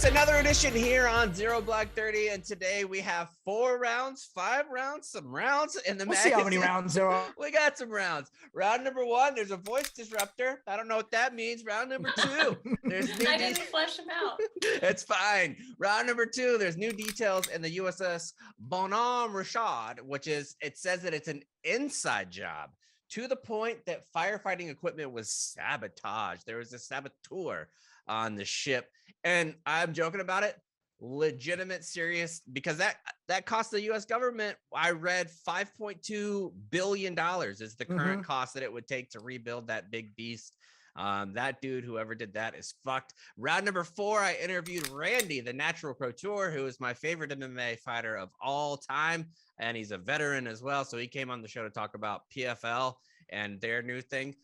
It's another edition here on Zero Black 30, and today we have 5 rounds, some rounds in the We'll see how many rounds there are. We got some rounds. Round number 1, there's a voice disruptor. I don't know what that means. Round number 2, there's new I didn't flesh them out. It's fine. Round number 2, there's new details in the USS Bonhomme Richard, which is, it says that it's an inside job to the point that firefighting equipment was sabotaged. There was a saboteur on the ship. And I'm joking about it, legitimate, serious, because that cost the U.S. government, I read $5.2 billion is the current cost that it would take to rebuild that big beast. That dude, whoever did that, is fucked. Round number 4, I interviewed Randy, the natural couture, who is my favorite MMA fighter of all time. And he's a veteran as well. So he came on the show to talk about PFL and their new thing.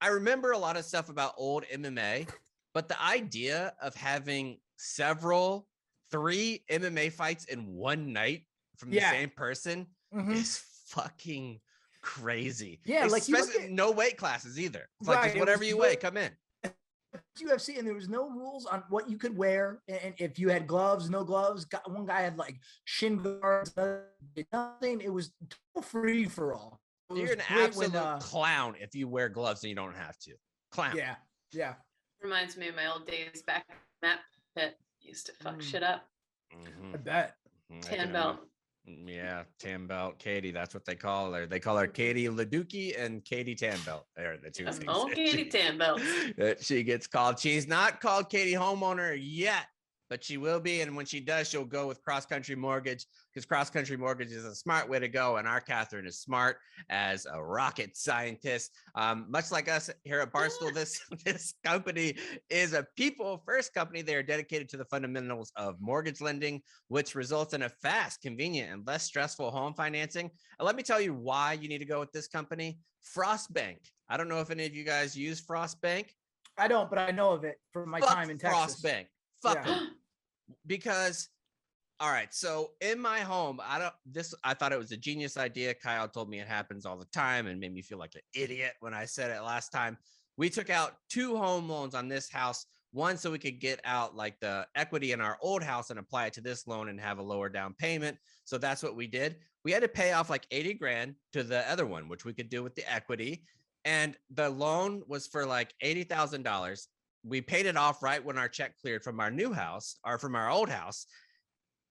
I remember a lot of stuff about old MMA, but the idea of having 3 MMA fights in one night from the same person is fucking crazy. Yeah, especially no weight classes either. It's like just whatever you weigh, come in. UFC, and there was no rules on what you could wear, and if you had gloves, no gloves. One guy had like shin guards, nothing. It was free for all. You're an absolute clown if you wear gloves and you don't have to. Clown. Yeah. Reminds me of my old days back in Matt Pit. Used to fuck shit up. I bet. Tan belt. Yeah, tan belt. Katie, that's what they call her. They call her Katie Leducki and Katie Tan Belt. They're the two things. Oh, Katie Tan Belt. That she gets called. She's not called Katie Homeowner yet, but she will be. And when she does, she'll go with Cross Country Mortgage, because Cross Country Mortgage is a smart way to go. And our Catherine is smart as a rocket scientist. Much like us here at Barstool, this company is a people-first company. They are dedicated to the fundamentals of mortgage lending, which results in a fast, convenient, and less stressful home financing. And let me tell you why you need to go with this company, Frost Bank. I don't know if any of you guys use Frost Bank. I don't, but I know of it from my time in Texas. Frost Bank. Fuck them. Because, all right, so in my home, I thought it was a genius idea. Kyle told me it happens all the time and made me feel like an idiot when I said it last time. We took out 2 home loans on this house, one so we could get out like the equity in our old house and apply it to this loan and have a lower down payment. So that's what we did. We had to pay off like 80 grand to the other one, which we could do with the equity. And the loan was for like $80,000. We paid it off right when our check cleared from our new house or from our old house.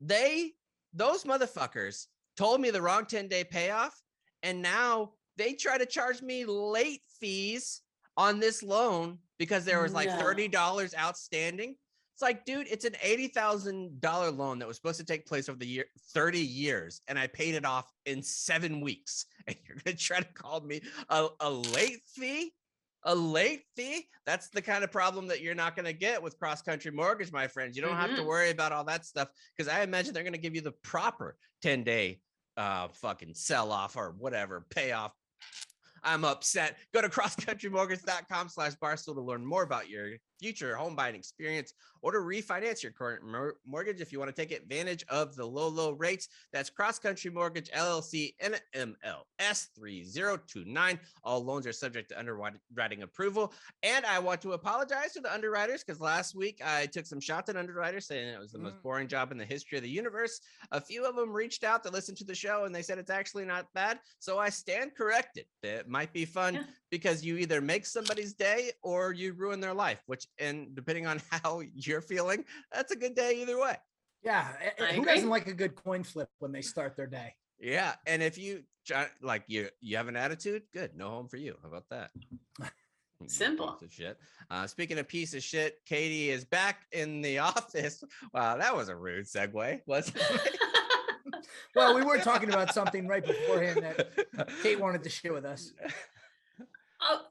Those motherfuckers told me the wrong 10-day payoff. And now they try to charge me late fees on this loan because there was like $30 outstanding. It's like, dude, it's an $80,000 loan that was supposed to take place over the 30 years. And I paid it off in 7 weeks. And you're going to try to call me a late fee? A late fee? That's the kind of problem that you're not going to get with Cross Country Mortgage, my friends. You don't have to worry about all that stuff, because I imagine they're going to give you the proper 10-day fucking sell off or whatever payoff. I'm upset. Go to crosscountrymortgage.com/barstool to learn more about your future home buying experience or to refinance your current mortgage if you want to take advantage of the low rates. That's Cross Country Mortgage LLC NMLS 3029. All loans are subject to underwriting approval. And I want to apologize to the underwriters, because last week I took some shots at underwriters saying it was the most boring job in the history of the universe. A few of them reached out to listen to the show and they said it's actually not bad. So I stand corrected. It might be fun because you either make somebody's day or you ruin their life, and depending on how you're feeling, that's a good day either way. Yeah. Who doesn't like a good coin flip when they start their day? Yeah. And if you like you have an attitude, good. No home for you. How about that? Simple. Piece of shit. Speaking of piece of shit, Katie is back in the office. Wow, that was a rude segue, wasn't it? Well, we were talking about something right beforehand that Kate wanted to share with us. Oh,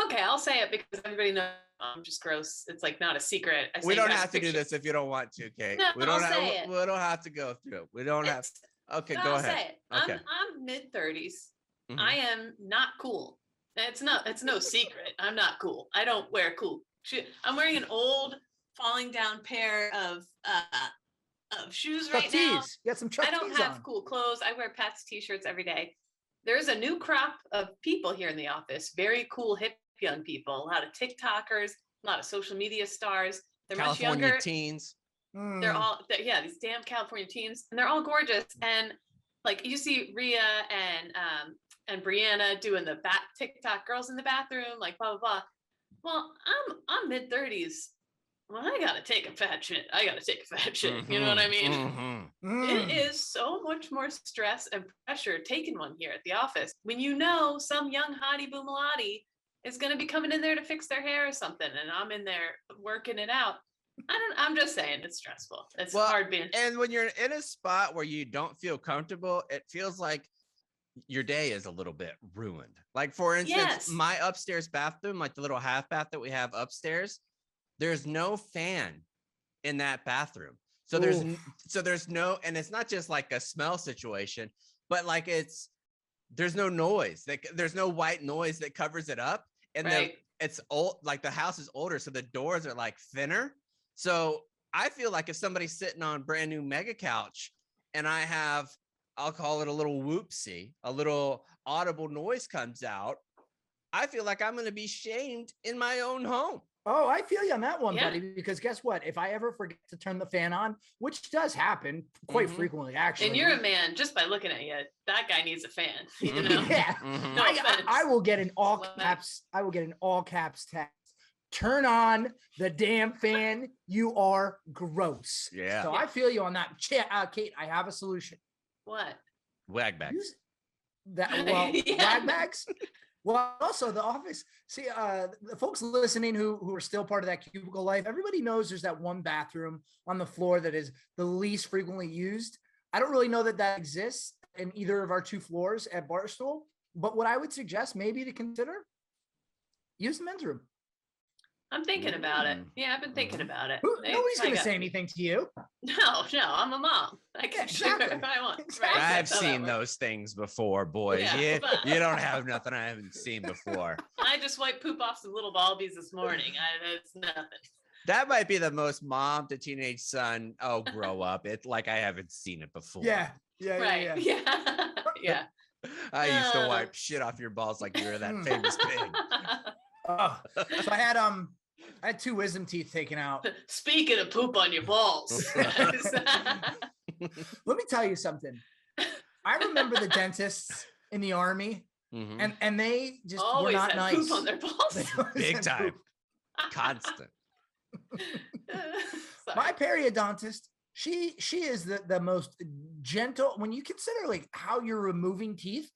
okay, I'll say it because everybody knows I'm just gross. It's like not a secret. We don't have to do this if you don't want to, Kate. No, we don't have to go through it. We don't have. Okay, go ahead. Say it. Okay. I'm mid-30s. I am not cool. It's no secret. I'm not cool. I don't wear cool shoes. I'm wearing an old falling down pair of shoes right now. You got some Chuck I don't tees have on. cool clothes. I wear Pat's t-shirts every day. There's a new crop of people here in the office. Very cool, hip young people. A lot of TikTokers. a lot of social media stars. They're California much younger. teens. They're all, these damn California teens, and they're all gorgeous. And like you see Rhea and Brianna doing the TikTok girls in the bathroom, like blah blah blah. Well, I'm mid-30s. Well, I gotta take a fat shit. You know what I mean? It is so much more stress and pressure taking one here at the office when you know some young hottie boomalati is gonna be coming in there to fix their hair or something, and I'm in there working it out. I'm just saying it's stressful. It's hard being. And when you're in a spot where you don't feel comfortable, it feels like your day is a little bit ruined. Like for instance, my upstairs bathroom, like the little half bath that we have upstairs, there's no fan in that bathroom. So there's no, and it's not just like a smell situation, but like there's no noise. There's no white noise that covers it up. And then it's old, like the house is older, so the doors are like thinner. So I feel like if somebody's sitting on brand new mega couch and I'll call it a little whoopsie, a little audible noise comes out, I feel like I'm going to be shamed in my own home. Oh, I feel you on that one, buddy, because guess what? If I ever forget to turn the fan on, which does happen quite frequently, actually. And you're a man, just by looking at you, that guy needs a fan. You know? No I will get an all caps. I will get an all caps text. Turn on the damn fan. You are gross. Yeah. So I feel you on that. Kate, I have a solution. What? Wag bags. Wag bags. Well, also the office. See, the folks listening who are still part of that cubicle life, everybody knows there's that one bathroom on the floor that is the least frequently used. I don't really know that exists in either of our two floors at Barstool, but what I would suggest maybe to consider, use the men's room. I'm thinking about it. Yeah, I've been thinking about it. Nobody's going to say anything to you. No, I'm a mom. I can do whatever I want. Exactly. Right? I've seen those things before, boys. Yeah, you don't have nothing I haven't seen before. I just wiped poop off some little Balbies this morning. It's nothing. That might be the most mom to teenage son. Oh, grow up. It's like I haven't seen it before. Yeah. Yeah. I used to wipe shit off your balls like you were that famous pig. So I had two wisdom teeth taken out. Speaking of poop on your balls. Let me tell you something. I remember the dentists in the Army, and they just always were not had nice. poop on their balls. Big time. Constant. My periodontist, she is the most gentle. When you consider like how you're removing teeth,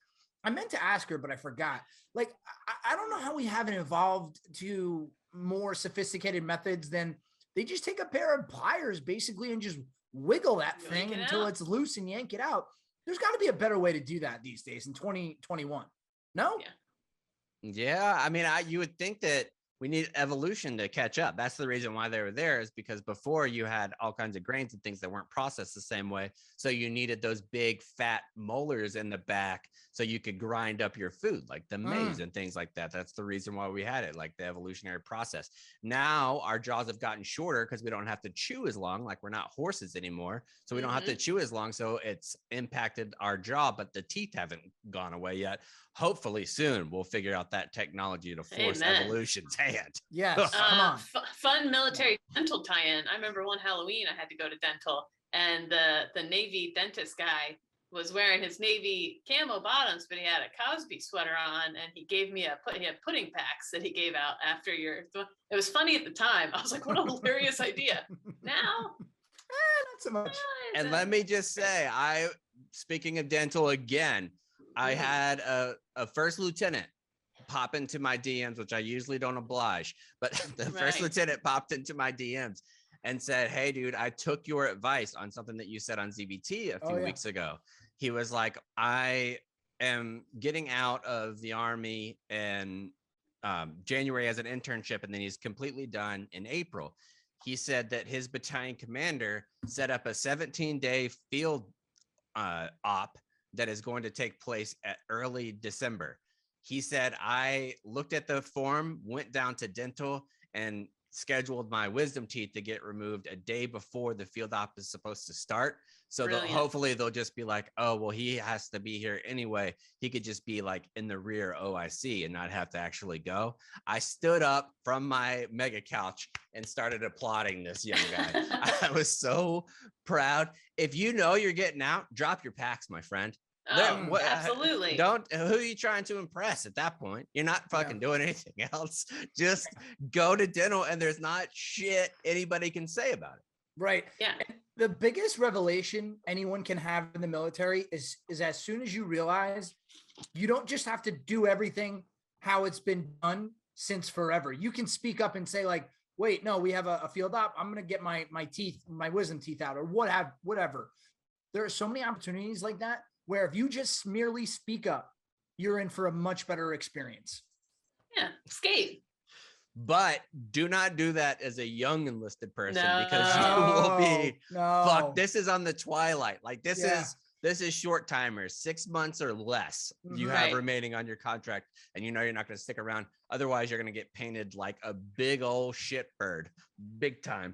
I meant to ask her, but I forgot. Like, I don't know how we haven't evolved to more sophisticated methods than they just take a pair of pliers basically and just wiggle that thing until it's loose and yank it out. There's got to be a better way to do that these days in 2021. No? Yeah. I mean, you would think that we need evolution to catch up. That's the reason why they were there, is because before you had all kinds of grains and things that weren't processed the same way. So you needed those big fat molars in the back so you could grind up your food, like the maize and things like that. That's the reason why we had it, like the evolutionary process. Now our jaws have gotten shorter because we don't have to chew as long, like we're not horses anymore. So we don't have to chew as long. So it's impacted our jaw, but the teeth haven't gone away yet. Hopefully soon we'll figure out that technology to force evolution's hand. Yes, come on. Fun military dental tie-in. I remember one Halloween I had to go to dental, and the Navy dentist guy was wearing his Navy camo bottoms, but he had a Cosby sweater on, and he gave me he had pudding packs that he gave out after it was funny at the time. I was like, what a hilarious idea. Now, not so much. And let me just say, speaking of dental again, I had a first lieutenant pop into my DMs, which I usually don't oblige, but the first lieutenant popped into my DMs and said, hey, dude, I took your advice on something that you said on ZBT a few weeks ago. He was like, I am getting out of the Army in January as an internship, and then he's completely done in April. He said that his battalion commander set up a 17-day field op that is going to take place at early December. He said, I looked at the form, went down to dental, and scheduled my wisdom teeth to get removed a day before the field op is supposed to start. So hopefully they'll just be like, oh, well, he has to be here anyway. He could just be like in the rear OIC and not have to actually go. I stood up from my mega couch and started applauding this young guy. I was so proud. If you know you're getting out, drop your packs, my friend. Oh, absolutely. Who are you trying to impress at that point? You're not fucking doing anything else. Just go to dental, and there's not shit anybody can say about it. Right. Yeah. And the biggest revelation anyone can have in the military is as soon as you realize you don't just have to do everything how it's been done since forever. You can speak up and say like, wait, no, we have a field op. I'm going to get my teeth, my wisdom teeth out, or whatever. There are so many opportunities like that where if you just merely speak up, you're in for a much better experience. Yeah, skate. But do not do that as a young enlisted person, because you will be fuck. This is on the twilight. Like this is short timers, 6 months or less you have remaining on your contract, and you know you're not going to stick around. Otherwise, you're going to get painted like a big old shit bird, big time.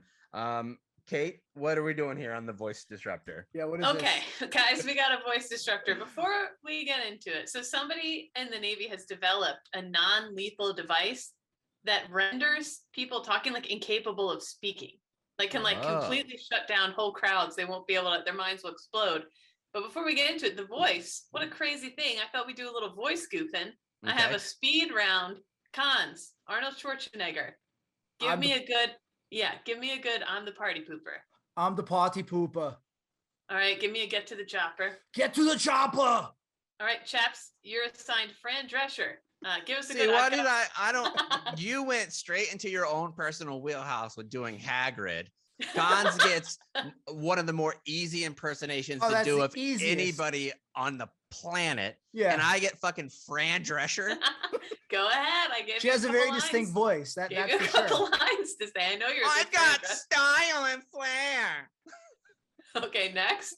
Kate, what are we doing here on the voice disruptor? Yeah, what is okay, guys, we got a voice disruptor. Before we get into it, so somebody in the Navy has developed a non-lethal device that renders people talking like incapable of speaking, like can like completely shut down whole crowds. They won't be able to, their minds will explode. But before we get into it, the voice, what a crazy thing. I thought we'd do a little voice goofing. Okay. I have a speed round. Cons, Arnold Schwarzenegger. Give me a good, I'm the party pooper. I'm the party pooper. All right, give me a get to the chopper. Get to the chopper. All right, chaps, you're assigned Fran Drescher. Give us a good. Why did I don't, you went straight into your own personal wheelhouse with doing Hagrid. Cons gets one of the more easy impersonations to do of anybody on the planet. Yeah. And I get fucking Fran Drescher. Go ahead. She has a very distinct voice. That's for sure. Couple lines to say. I know you're. I've got style and flair. Okay, next.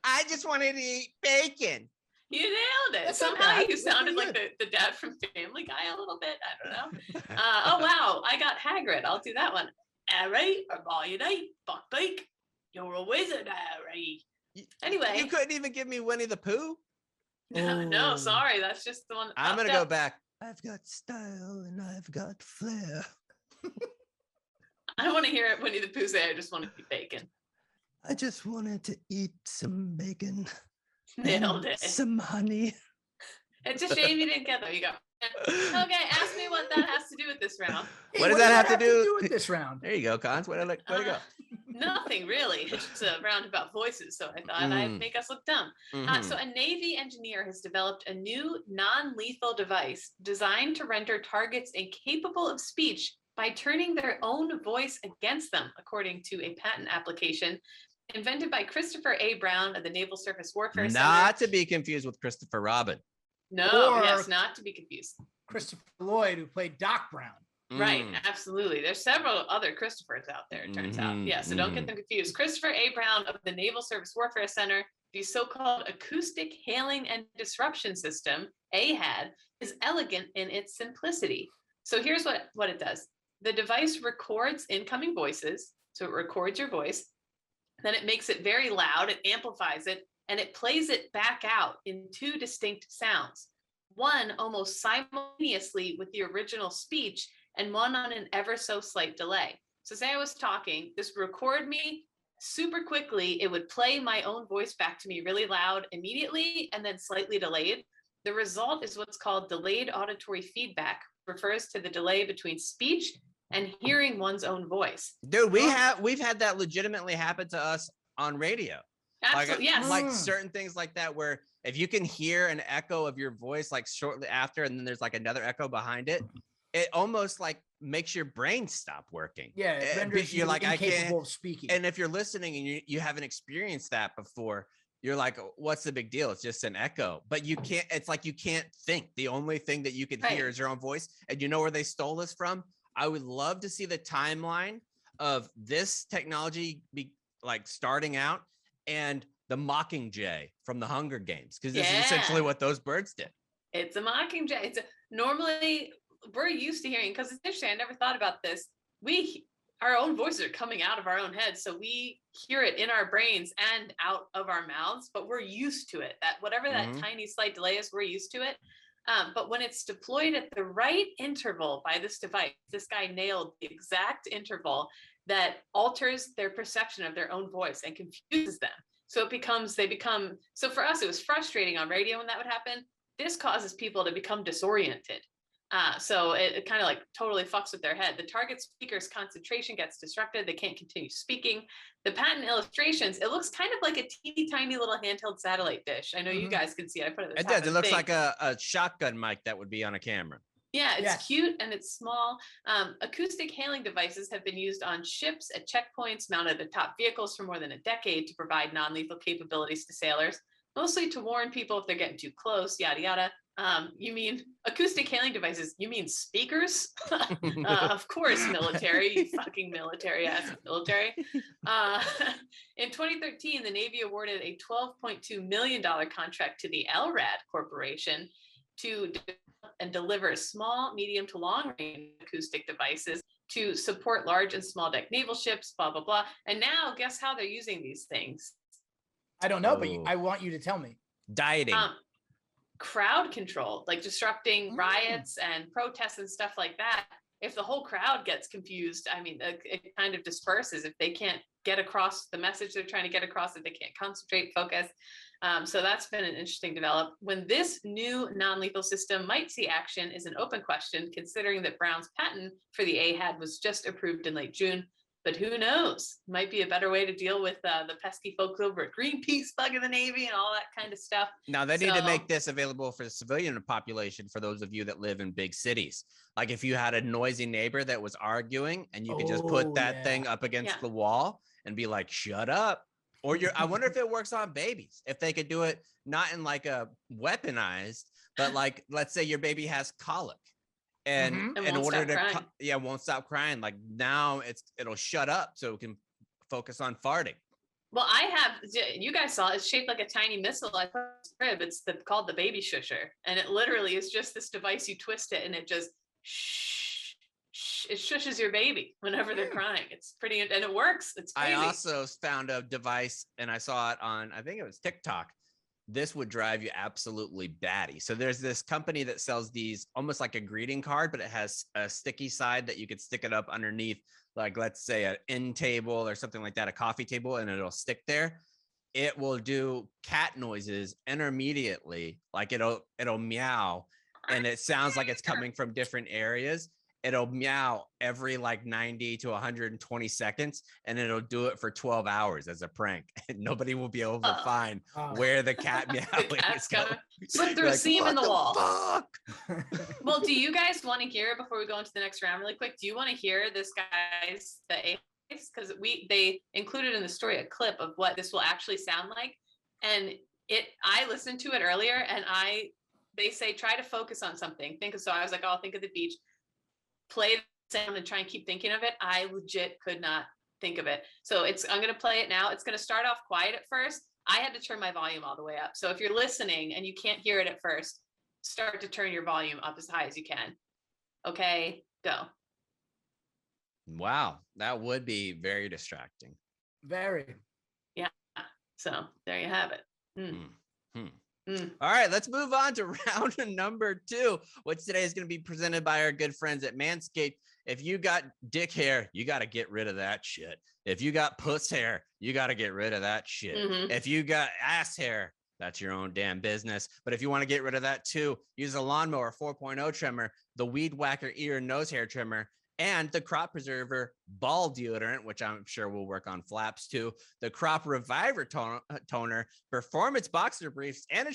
I just wanted to eat bacon. You nailed it. That's somehow you sounded like the dad from Family Guy a little bit. I don't know. Oh wow, I got Hagrid. I'll do that one. Harry, or all you night, fuck bake. You're a wizard, Harry. Anyway, you couldn't even give me Winnie the Pooh. No, sorry, that's just the one. I'm gonna go back. I've got style and I've got flair. I don't want to hear it Winnie the Pooh say. I just want to eat bacon. I just wanted to eat some bacon. Nailed it. Some honey. It's a shame you didn't get there. You go. Okay, ask me what that has to do with this round. What does that have to do with this round? There you go, Cons. Way to go. Nothing really. It's just a round about voices, so I thought I'd make us look dumb. So a Navy engineer has developed a new non-lethal device designed to render targets incapable of speech by turning their own voice against them, according to a patent application invented by Christopher A. Brown of the Naval Surface Warfare Center. Not to be confused with Christopher Robin. No, yes, not to be confused. Christopher Lloyd, who played Doc Brown. Right, absolutely. There's several other Christophers out there, it turns out. Yeah, so don't get them confused. Christopher A. Brown of the Naval Surface Warfare Center, the so-called Acoustic Hailing and Disruption System, AHAD, is elegant in its simplicity. So here's what it does. The device records incoming voices, so it records your voice, then it makes it very loud, it amplifies it, and it plays it back out in two distinct sounds. One almost simultaneously with the original speech, and one on an ever so slight delay. So say I was talking, this would record me super quickly, it would play my own voice back to me really loud immediately, and then slightly delayed. The result is what's called delayed auditory feedback, refers to the delay between speech and hearing one's own voice. Dude, we've had that legitimately happen to us on radio. Absolutely, yes. Like certain things like that, where if you can hear an echo of your voice like shortly after, and then there's like another echo behind it, it almost like makes your brain stop working. Yeah, it renders you're like incapable of speaking. And if you're listening and you haven't experienced that before, you're like, what's the big deal? It's just an echo. But you can't. It's like you can't think. The only thing that you can hear is your own voice. And you know where they stole this from? I would love to see the timeline of this technology be like starting out and the Mockingjay from the Hunger Games, because this is essentially what those birds did. It's a Mockingjay. Normally we're used to hearing, because it's interesting, I never thought about this. our own voices are coming out of our own heads. So we hear it in our brains and out of our mouths, but we're used to it. That whatever that tiny slight delay is, we're used to it. But when it's deployed at the right interval by this device, this guy nailed the exact interval that alters their perception of their own voice and confuses them. So so for us, it was frustrating on radio when that would happen. This causes people to become disoriented. So it kind of like totally fucks with their head. The target speaker's concentration gets disrupted. They can't continue speaking. The patent illustrations, it looks kind of like a teeny tiny little handheld satellite dish. I know you guys can see it. I put it. It does. It looks like a shotgun mic that would be on a camera. Yeah, it's cute and it's small. Acoustic hailing devices have been used on ships, at checkpoints, mounted atop vehicles for more than a decade to provide non-lethal capabilities to sailors, mostly to warn people if they're getting too close, yada, yada. You mean acoustic hailing devices? You mean speakers? Of course, military, you fucking military-ass military. In 2013, the Navy awarded a $12.2 million contract to the LRAD Corporation to develop and deliver small, medium to long-range acoustic devices to support large and small deck naval ships, blah, blah, blah. And now, guess how they're using these things? I don't know, but I want you to tell me. Dieting. Crowd control, like disrupting riots and protests and stuff like that. If the whole crowd gets confused, I mean, it kind of disperses. If they can't get across the message they're trying to get across, if they can't concentrate, focus. So that's been an interesting development. When this new non-lethal system might see action is an open question, considering that Brown's patent for the AHAD was just approved in late June. But who knows? Might be a better way to deal with the pesky folks over at Greenpeace bugging the Navy and all that kind of stuff. Now, they need to make this available for the civilian population for those of you that live in big cities. Like if you had a noisy neighbor that was arguing and you could just put that thing up against the wall and be like, shut up. Or I wonder if it works on babies, if they could do it not in like a weaponized, but like, let's say your baby has colic. And in order to won't stop crying, like now it'll shut up so it can focus on farting. Well, you guys saw it's shaped like a tiny missile. I put it in the crib. It's called the baby shusher, and it literally is just this device. You twist it and it just it shushes your baby whenever they're crying. It's pretty, and it works. It's crazy. I also found a device and I saw it on, I think it was TikTok. This would drive you absolutely batty. So there's this company that sells these almost like a greeting card, but it has a sticky side that you could stick it up underneath, like let's say an end table or something like that, a coffee table, and it'll stick there. It will do cat noises intermediately, like it'll meow, and it sounds like it's coming from different areas. It'll meow every like 90 to 120 seconds, and it'll do it for 12 hours as a prank. And nobody will be able to find where the cat meow is. But through a seam in the wall. Well, do you guys want to hear, before we go into the next round really quick, do you want to hear this guy's, because they included in the story a clip of what this will actually sound like. And I listened to it earlier, and they say, try to focus on something. So I was like, think of the beach. Play the sound and try and keep thinking of it. I legit could not think of it. So I'm going to play it now. It's going to start off quiet at first. I had to turn my volume all the way up. So if you're listening and you can't hear it at first, start to turn your volume up as high as you can. Okay, go. Wow, that would be very distracting. Very. Yeah. So there you have it. All right, let's move on to round number 2, which today is going to be presented by our good friends at Manscaped. If you got dick hair, you got to get rid of that shit. If you got puss hair, you got to get rid of that shit. If you got ass hair, that's your own damn business. But if you want to get rid of that too, use a Lawnmower 4.0 trimmer, the Weed Whacker ear and nose hair trimmer, and the Crop Preserver ball deodorant, which I'm sure will work on flaps too, the Crop Reviver toner, performance boxer briefs, and a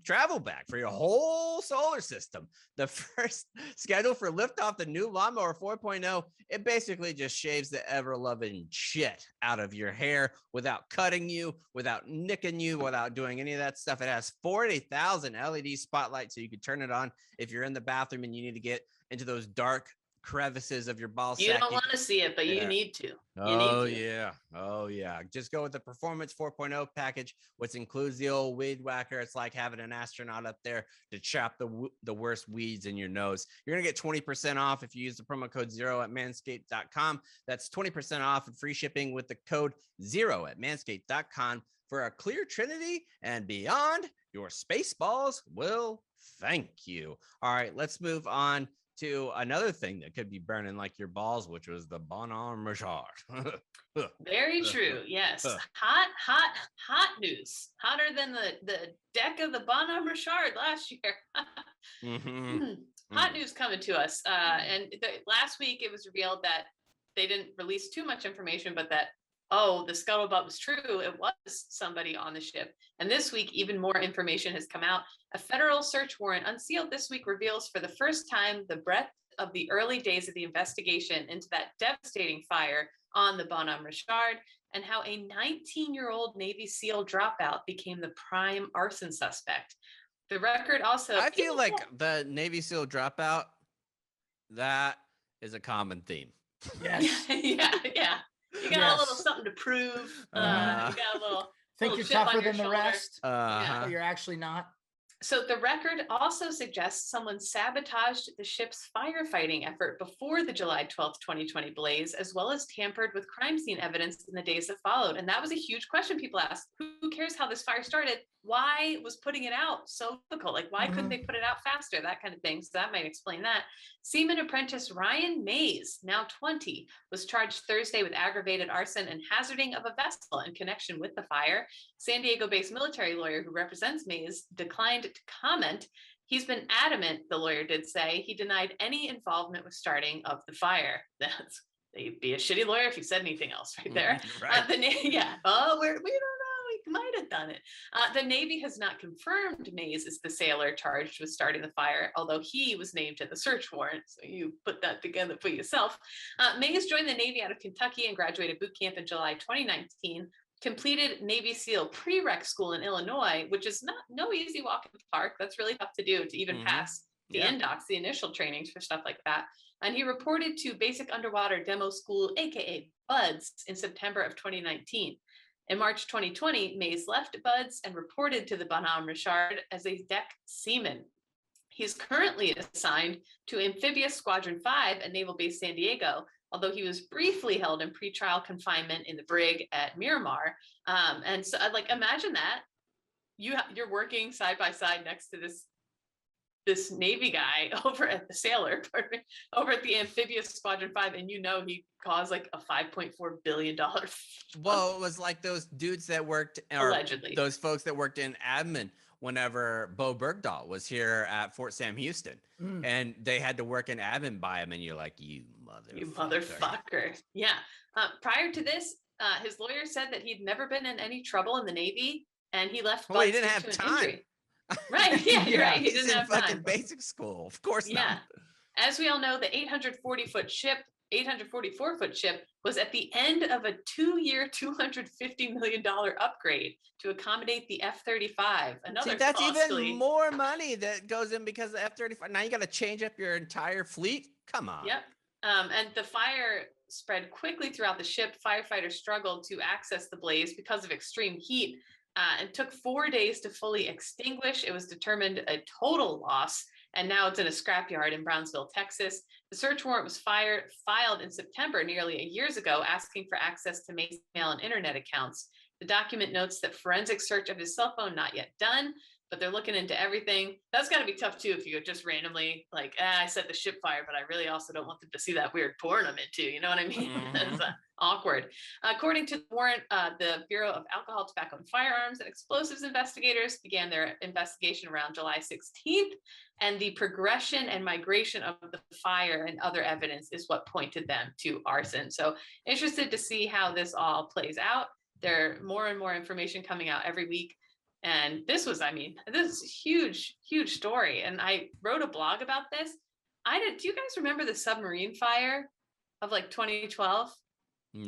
travel bag for your whole solar system. The first schedule for liftoff the new Lawnmower 4.0, it basically just shaves the ever-loving shit out of your hair without cutting you, without nicking you, without doing any of that stuff. It has 40,000 LED spotlights, so you can turn it on if you're in the bathroom and you need to get into those dark crevices of your ball sack. You don't want to see it, but you need to. Oh yeah. Just go with the Performance 4.0 package, which includes the old weed whacker. It's like having an astronaut up there to chop the worst weeds in your nose. You're gonna get 20% off if you use the promo code 0 at manscaped.com. That's 20% off and free shipping with the code 0 at manscaped.com for a clear trinity and beyond. Your space balls will thank you. All right, let's move on to another thing that could be burning like your balls, which was the Bonhomme Richard. Very true. Yes. Hot news. Hotter than the deck of the Bonhomme Richard last year. Hot news coming to us. And last week it was revealed that they didn't release too much information, but that, the scuttlebutt was true. It was somebody on the ship. And this week, even more information has come out. A federal search warrant unsealed this week reveals for the first time the breadth of the early days of the investigation into that devastating fire on the Bonhomme Richard and how a 19-year-old Navy SEAL dropout became the prime arson suspect. The record also... I feel like the Navy SEAL dropout, that is a common theme. Yes. Yeah. You got a little something to prove. You got a little think you're tougher than the rest. But you're actually not. So the record also suggests someone sabotaged the ship's firefighting effort before the July 12th, 2020 blaze, as well as tampered with crime scene evidence in the days that followed. And that was a huge question people asked. Who cares how this fire started? Why was putting it out so difficult? Like, why couldn't they put it out faster? That kind of thing. So that might explain that. Seaman apprentice Ryan Mays, now 20, was charged Thursday with aggravated arson and hazarding of a vessel in connection with the fire. San Diego-based military lawyer who represents Mays declined to comment. He's been adamant, the lawyer did say. He denied any involvement with starting of the fire. They'd be a shitty lawyer if he said anything else right there. Right. We don't know. He might have done it. The Navy has not confirmed Mays is the sailor charged with starting the fire, although he was named in the search warrant. So you put that together for yourself. Mays joined the Navy out of Kentucky and graduated boot camp in July 2019. Completed Navy SEAL prereq school in Illinois, which is no easy walk in the park. That's really tough to do to even pass the NDOCs, the initial trainings for stuff like that. And he reported to Basic Underwater Demo School, aka BUDS, in September of 2019. In March 2020, Mays left BUDS and reported to the Bonhomme Richard as a deck seaman. He's currently assigned to Amphibious Squadron 5 at Naval Base San Diego, although he was briefly held in pretrial confinement in the brig at Miramar. And so, imagine that. You're working side by side next to this Navy guy over at over at the Amphibious Squadron 5, and he caused like a $5.4 billion. Well, it was like those dudes that worked, or allegedly, those folks that worked in admin whenever Bo Bergdahl was here at Fort Sam Houston, and they had to work in admin by him, and you're like, you motherfucker. Yeah. Prior to this, his lawyer said that he'd never been in any trouble in the Navy, and he left. Well, he didn't have time. Injury. Right. Yeah, you're right. He didn't have time. Fucking basic school, of course not. Yeah. As we all know, the 844-foot ship was at the end of a 2-year, $250 million upgrade to accommodate the F-35. That's even more money that goes in because of the F-35. Now you got to change up your entire fleet. Come on. Yep. And the fire spread quickly throughout the ship. Firefighters struggled to access the blaze because of extreme heat. And took 4 days to fully extinguish. It was determined a total loss, and now it's in a scrapyard in Brownsville, Texas. The search warrant was filed in September, nearly a year ago, asking for access to Mays' mail and internet accounts. The document notes that forensic search of his cell phone not yet done, but they're looking into everything. That's got to be tough too if you just randomly I set the ship fire, but I really also don't want them to see that weird porn I'm into. You know what I mean? That's awkward. According to the warrant, the Bureau of Alcohol, Tobacco, and Firearms and Explosives investigators began their investigation around July 16th, and the progression and migration of the fire and other evidence is what pointed them to arson. So interested to see how this all plays out. There are more and more information coming out every week. And this is a huge, huge story. And I wrote a blog about this. Do you guys remember the submarine fire of 2012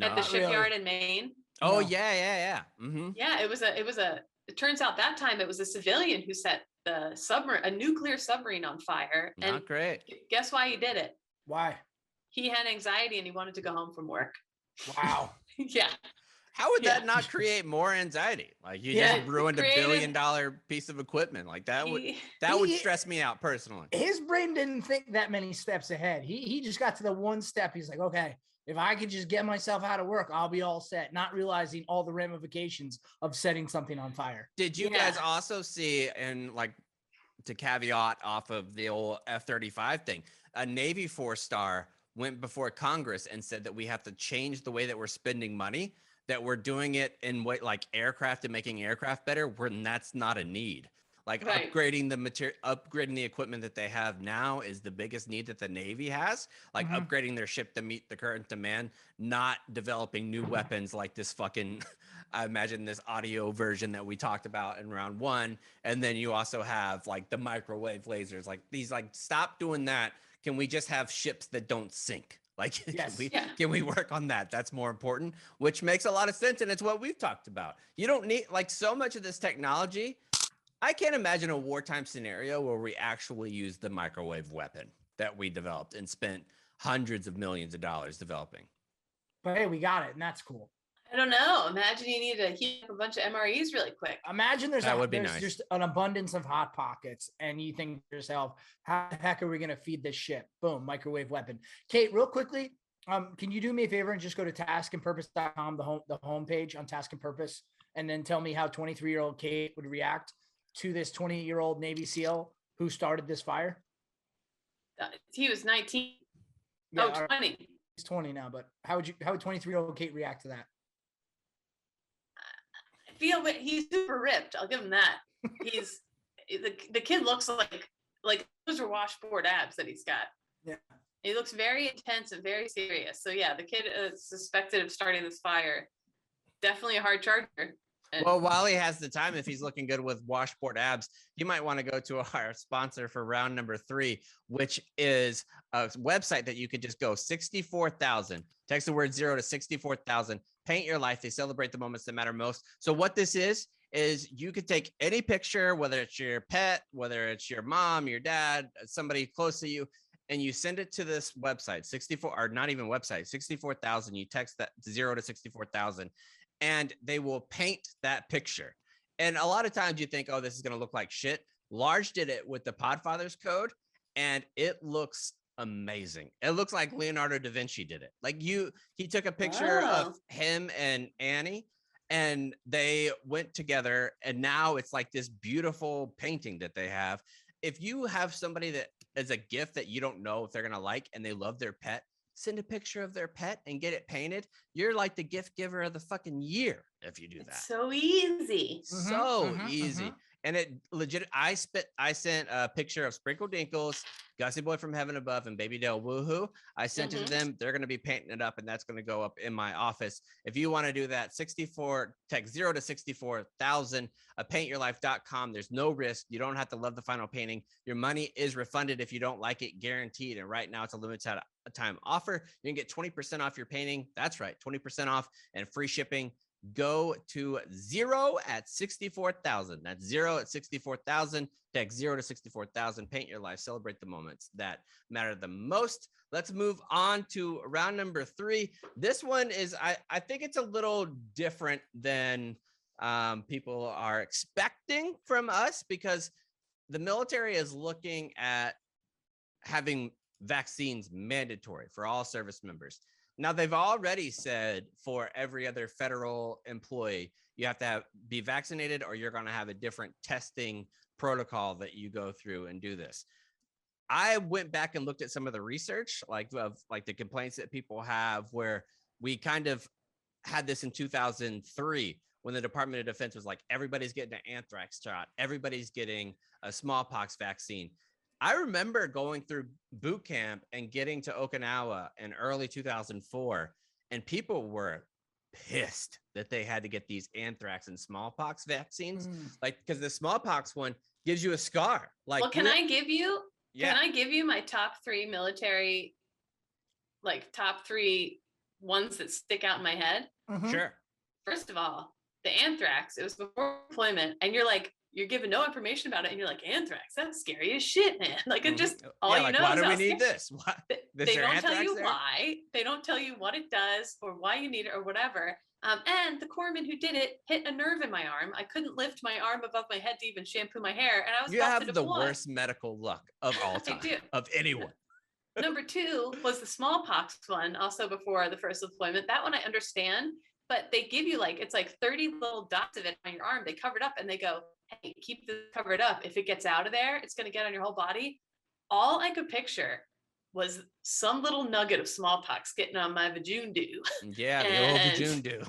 at the shipyard in Maine? Oh, no. Yeah. Mm-hmm. Yeah, it turns out that time it was a civilian who set a nuclear submarine on fire. Not great. Guess why he did it? Why? he had anxiety and he wanted to go home from work. Wow. Yeah. How would that Yeah. not create more anxiety? Like you Yeah, just ruined created- $1 billion piece of equipment. Like that would He- stress me out personally. His brain didn't think that many steps ahead. He just got to the one step. He's like, okay, if I could just get myself out of work, I'll be all set, not realizing all the ramifications of setting something on fire. Did you guys also see, and like to caveat off of the old F-35 thing, a Navy 4-star went before Congress and said that we have to change the way that we're spending money, that we're doing it in what like aircraft and making aircraft better, when that's not a need. Like upgrading the material, upgrading the equipment that they have now is the biggest need that the Navy has. Like upgrading their ship to meet the current demand, not developing new weapons like this fucking, I imagine this audio version that we talked about in round 1. And then you also have like the microwave lasers, like these, like stop doing that. Can we just have ships that don't sink? Like, can we work on that? That's more important, which makes a lot of sense. And it's what we've talked about. You don't need, like, so much of this technology. I can't imagine a wartime scenario where we actually use the microwave weapon that we developed and spent hundreds of millions of dollars developing. But hey, we got it, and that's cool. I don't know. Imagine you need to heat up a bunch of MREs really quick. Imagine there's nice. Just an abundance of hot pockets, and you think to yourself, how the heck are we going to feed this ship? Boom, microwave weapon. Kate, real quickly, can you do me a favor and just go to taskandpurpose.com, the homepage on Task and Purpose, and then tell me how 23-year-old Kate would react to this 20-year-old Navy SEAL who started this fire? He was 19. Yeah, 20. He's 20 now, but how would 23-year-old Kate react to that? I feel that he's super ripped. I'll give him that. He's the kid looks like those are washboard abs that he's got. Yeah. He looks very intense and very serious. So yeah, the kid is suspected of starting this fire. Definitely a hard charger. Well, while he has the time, if he's looking good with washboard abs, you might want to go to our sponsor for round number 3, which is a website that you could just go 64,000. Text the word 0 to 64,000. Paint your life. They celebrate the moments that matter most. So what this is you could take any picture, whether it's your pet, whether it's your mom, your dad, somebody close to you, and you send it to this website, 64,000. You text that 0 to 64,000. And they will paint that picture. And a lot of times you think, oh, this is going to look like shit. Large did it with the Podfathers code, and it looks amazing. It looks like Leonardo da Vinci did it. Like he took a picture of him and Annie, and they went together, and now it's like this beautiful painting that they have. If you have somebody that is a gift that you don't know if they're going to like, and they love their pet, send a picture of their pet and get it painted. You're like the gift giver of the fucking year if you do that. So easy. Easy. And it legit, I sent a picture of Sprinkle Dinkles, Gussie Boy from Heaven Above, and Baby Dale Woohoo. I sent it to them. They're going to be painting it up, and that's going to go up in my office. If you want to do that, text 0 to 64,000, paintyourlife.com. There's no risk. You don't have to love the final painting. Your money is refunded if you don't like it, guaranteed. And right now it's a limited time offer. You can get 20% off your painting. That's right, 20% off and free shipping. Go to 0 at 64,000. That's 0 at 64,000. Text 0 to 64,000. Paint your life. Celebrate the moments that matter the most. Let's move on to round number 3. This one is, I think it's a little different than people are expecting from us, because the military is looking at having vaccines mandatory for all service members. Now, they've already said for every other federal employee, you have to be vaccinated, or you're going to have a different testing protocol that you go through and do this. I went back and looked at some of the research, like the complaints that people have, where we kind of had this in 2003 when the Department of Defense was like, everybody's getting an anthrax shot, everybody's getting a smallpox vaccine. I remember going through boot camp and getting to Okinawa in early 2004, and people were pissed that they had to get these anthrax and smallpox vaccines, like, because the smallpox one gives you a scar. Like, well, can I give you my top 3 military, like top 3 ones that stick out in my head? Sure. First of all, the anthrax, it was before deployment, and you're like, you're given no information about it, and you're like, anthrax, that's scary as shit, man. Like, it just Yeah, like, why is do we how need scary- this? What? They don't tell you why. They don't tell you what it does or why you need it or whatever. And the corpsman who did it hit a nerve in my arm. I couldn't lift my arm above my head to even shampoo my hair, and I was You about have to the deploy. worst medical luck of all I time, do. of anyone. Number 2 was the smallpox one, also before the first deployment. That one I understand, but they give you like, it's like 30 little dots of it on your arm. They cover it up and they go, hey, keep this covered up. If it gets out of there, it's going to get on your whole body. All I could picture was some little nugget of smallpox getting on my vajundu. Yeah, the old vajundu.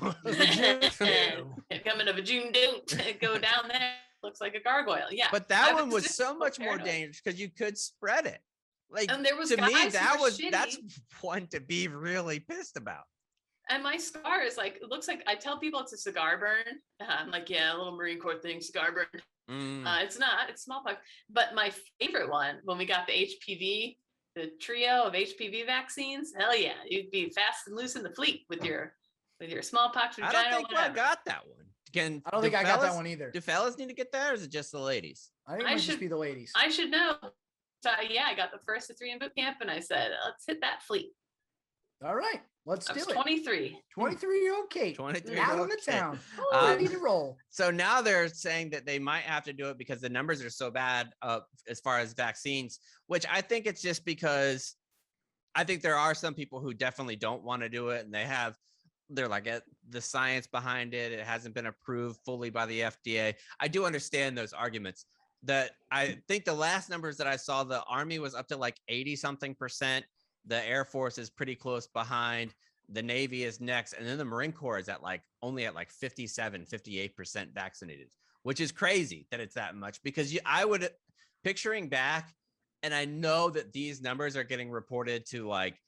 And coming to vajundu, go down there, looks like a gargoyle. Yeah. But that one was so much more paranoid. dangerous because you could spread it. Like, And there was to me, guys who were that's shitty. one to be really pissed about. And my scar is like, it looks like, I tell people it's a cigar burn. I'm like, yeah, a little Marine Corps thing, cigar burn. It's not, it's smallpox. But my favorite one, when we got the HPV, the trio of HPV vaccines, hell yeah, you'd be fast and loose in the fleet with your smallpox, vagina, I don't think I whatever. got that one. I don't think I got that one either. Do fellas need to get that, or is it just the ladies? I think it might just be the ladies. I should know. So yeah, I got the first of 3 in boot camp, and I said, let's hit that fleet. All right, let's I do was it. 23. 23-year-old Kate. 23 out on the okay. town. Oh, Ready to roll. So now they're saying that they might have to do it because the numbers are so bad as far as vaccines, which I think it's just because I think there are some people who definitely don't want to do it, and they're like the science behind it. It hasn't been approved fully by the FDA. I do understand those arguments. That I think the last numbers that I saw, the Army was up to like 80 something percent. The Air Force is pretty close behind. The Navy is next. And then the Marine Corps is only at like 57, 58% vaccinated, which is crazy that it's that much, because I would picturing back, and I know that these numbers are getting reported to like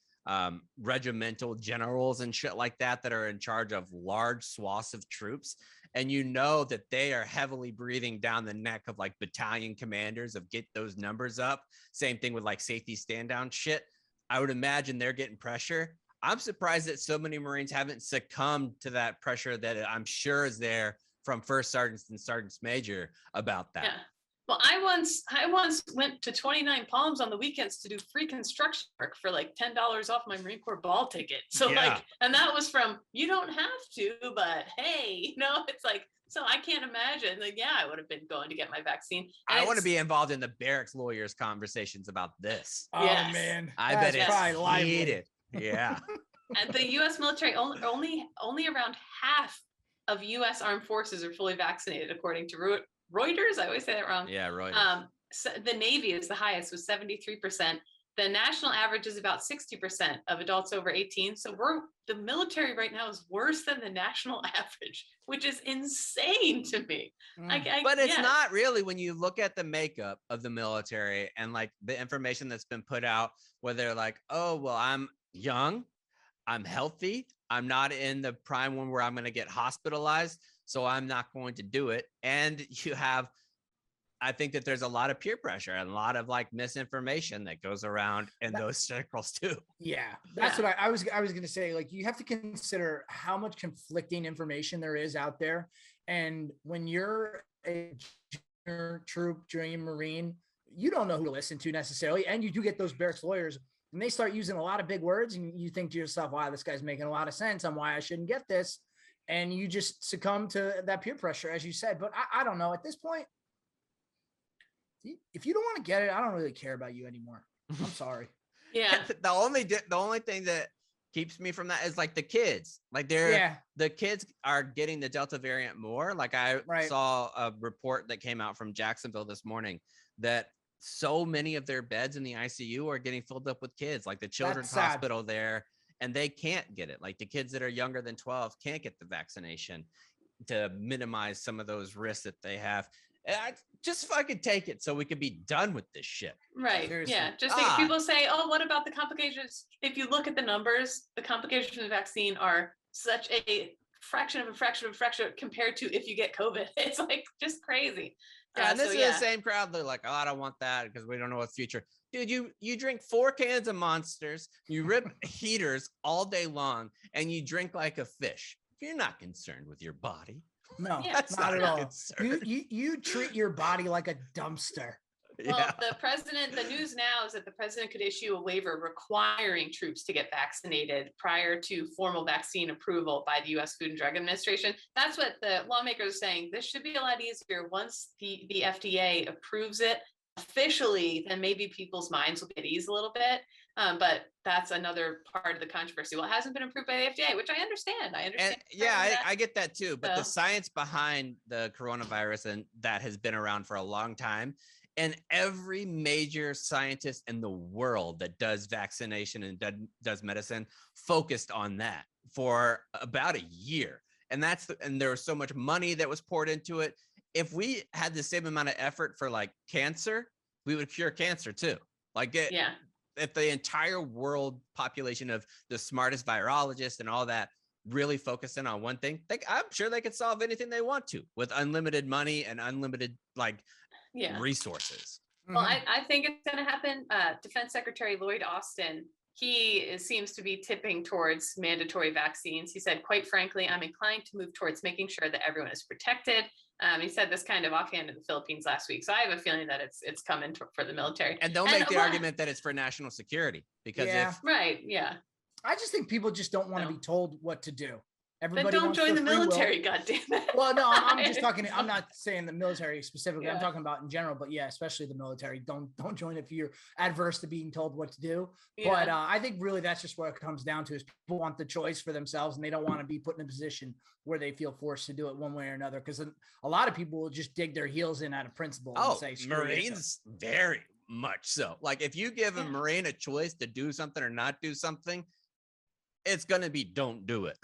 regimental generals and shit like that are in charge of large swaths of troops. And you know that they are heavily breathing down the neck of like battalion commanders of get those numbers up. Same thing with like safety stand down shit. I would imagine they're getting pressure. I'm surprised that so many Marines haven't succumbed to that pressure that I'm sure is there from first sergeants and sergeants major about that. Yeah. Well, I once went to 29 Palms on the weekends to do free construction work for like $10 off my Marine Corps ball ticket. So Yeah. like, and that was from, you don't have to, but hey, it's like, so I can't imagine. Like, yeah, I would have been going to get my vaccine. And I want to be involved in the barracks lawyers conversations about this. Oh Yes. man, I bet That's probably it's lively. heated. Yeah. And the U.S. military only around half of U.S. armed forces are fully vaccinated, according to Reuters. I always say that wrong. Yeah, right. So the Navy is the highest with 73%. The national average is about 60% of adults over 18. So the military right now is worse than the national average, which is insane to me. But it's not really when you look at the makeup of the military and like the information that's been put out, where they're like, oh, well, I'm young, I'm healthy, I'm not in the prime one where I'm going to get hospitalized, so I'm not going to do it. And I think that there's a lot of peer pressure and a lot of like misinformation that goes around in those circles too. Yeah, that's what I was going to say. Like, you have to consider how much conflicting information there is out there. And when you're a junior troop, junior Marine, you don't know who to listen to necessarily. And you do get those barracks lawyers, and they start using a lot of big words, and you think to yourself, wow, this guy's making a lot of sense on why I shouldn't get this. And you just succumb to that peer pressure, as you said. But I don't know, at this point, if you don't want to get it, I don't really care about you anymore. I'm sorry. Yeah. The only thing that keeps me from that is like the kids. Like the kids are getting the Delta variant more. Like I saw a report that came out from Jacksonville this morning that so many of their beds in the ICU are getting filled up with kids, like the children's hospital there, and they can't get it. Like the kids that are younger than 12 can't get the vaccination to minimize some of those risks that they have. And I just fucking take it so we can be done with this shit. Right. Seriously. Yeah. Just think people say, oh, what about the complications? If you look at the numbers, the complications from the vaccine are such a fraction of a fraction compared to if you get COVID. It's like just crazy. Yeah, and this is the same crowd. They're like, oh, I don't want that because we don't know what's future. Dude, you drink 4 cans of Monsters, you rip heaters all day long, and you drink like a fish. You're not concerned with your body. No, Yeah. That's not not at a all. concern. You treat your body like a dumpster. Well, the news now is that the president could issue a waiver requiring troops to get vaccinated prior to formal vaccine approval by the US Food and Drug Administration. That's what the lawmakers are saying. This should be a lot easier once the FDA approves it officially, then maybe people's minds will get eased a little bit. But that's another part of the controversy. Well, it hasn't been approved by the FDA, which I understand. And I get that too. But the So- science behind the coronavirus and that has been around for a long time. And every major scientist in the world that does vaccination and does medicine focused on that for about a year. And and there was so much money that was poured into it. If we had the same amount of effort for like cancer, we would cure cancer too. Like yeah. if the entire world population of the smartest virologists and all that really focusing on one thing, I'm sure they could solve anything they want to with unlimited money and unlimited resources. Well, I think it's going to happen. Defense Secretary Lloyd Austin, seems to be tipping towards mandatory vaccines. He said, quite frankly, I'm inclined to move towards making sure that everyone is protected. He said this kind of offhand in the Philippines last week. So I have a feeling that it's coming for the military. And they'll make the argument that it's for national security because I just think people just don't want to be told what to do. Everybody then don't join the military, goddammit. Well, no, I'm just talking. I'm not saying the military specifically. Yeah. I'm talking about in general. But yeah, especially the military. Don't join if you're adverse to being told what to do. Yeah. But I think really that's just what it comes down to: is people want the choice for themselves, and they don't want to be put in a position where they feel forced to do it one way or another. Because a lot of people will just dig their heels in out of principle and say, Marines, very much so. Like if you give a Marine a choice to do something or not do something, it's going to be don't do it.